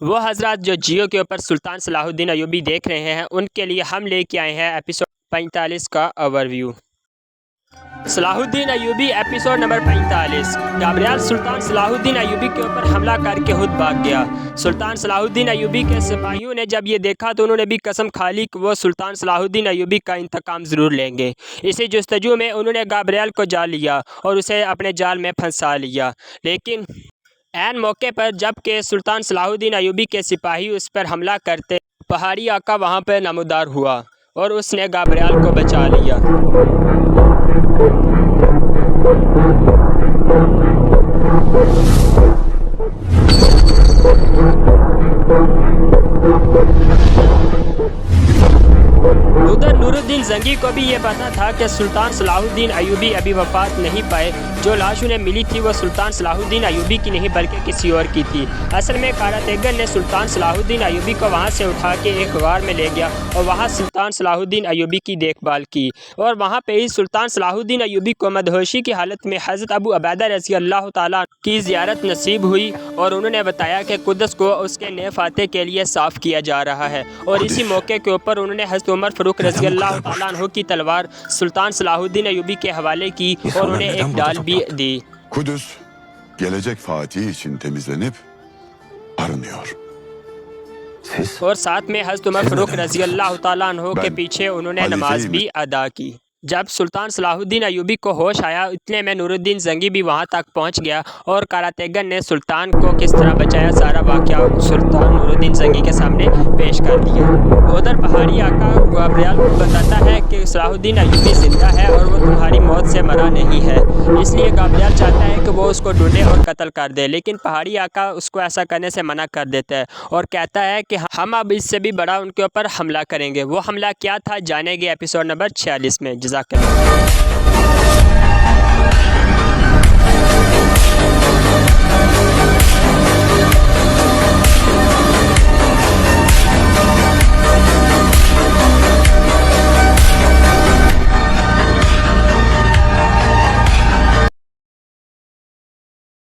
वो हजरात जो जियो के ऊपर सुल्तान सलाहुद्दीन अयूबी देख रहे हैं, उनके लिए हम लेके आए हैं एपिसोड 45 का overview. Salahuddin Ayubi episode number 45। Gabriel सुल्तान सलाहुद्दीन अयूबी के ऊपर हमला करके खुद भाग गया। सुल्तान सलाहुद्दीन अयूबी के सिपाहियों ने जब ये देखा तो उन्होंने भी कसम खा ली कि वो सुल्तान सलाहुद्दीन अयूबी का इंतकाम ज़रूर लेंगे। इसी जस्तजू में उन्होंने गाब्रियल को जाल लिया और उसे अपने जाल में फंसा लिया। लेकिन ऐन मौके पर जबकि सुल्तान सलाहुद्दीन अयूबी के सिपाही उस पर हमला करते, पहाड़ी आका वहाँ पर नमूदार हुआ और उसने गाब्रियल को बचा लिया। उधर नूरुद्दीन जंगी को भी ये पता था कि सुल्तान सलाहुद्दीन अयूबी अभी वफात नहीं पाए। जो लाश उन्हें मिली थी वो सुल्तान सलाहुद्दीन अयूबी की नहीं बल्कि किसी और की थी। असल में कारातेगर ने सुल्तान सलाहुद्दीन अयूबी को वहाँ से उठा के एक गार में ले गया और वहाँ सुल्तान सलाहुद्दीन अयूबी की देखभाल की। और वहाँ पे ही सुल्तान सलाहुद्दीन अयूबी को मदहोशी की हालत में हज़रत अबू उबैदा रज़ी अल्लाह ताला की ज़ियारत नसीब हुई और उन्होंने बताया कि कुद्स को उसके नए फातह के लिए साफ़ किया जा रहा है। और इसी मौके के ऊपर उन्होंने हज़रत उमर फ़ारूक रज़ी अल्लाह ताला अन्हु की तलवार सुल्तान सलाहुद्दीन अयूबी के हवाले की और उन्हें एक डाल भी दी। Kudüs gelecek Fatih için temizlenip arınıyor. और साथ में हज़रत उमर फ़ारूक रज़ी अल्लाह ताला अन्हु के पीछे उन्होंने नमाज भी अदा की। जब सुल्तान सलाहुद्दीन अयूबी को होश आया, इतने में नूरुद्दीन जंगी भी वहां तक पहुंच गया और कारातेगर ने सुल्तान को किस तरह बचाया सारा वाक़या सुल्तान नूरुद्दीन जंगी के सामने पेश कर दिया। उधर पहाड़ी आका गाब्रियल बताता है कि सलाहुद्दीन अयूबी जिंदा है और वो तुम्हारी मौत से मरा नहीं है, इसलिए गाब्रियल चाहता है कि वो उसको ढूंढे और कत्ल कर दे। लेकिन पहाड़ी आका उसको ऐसा करने से मना कर देता है और कहता है कि हम अब इससे भी बड़ा उनके ऊपर हमला करेंगे। वो हमला क्या था जानेंगे एपिसोड नंबर 46 में। जज़ाकल्लाह।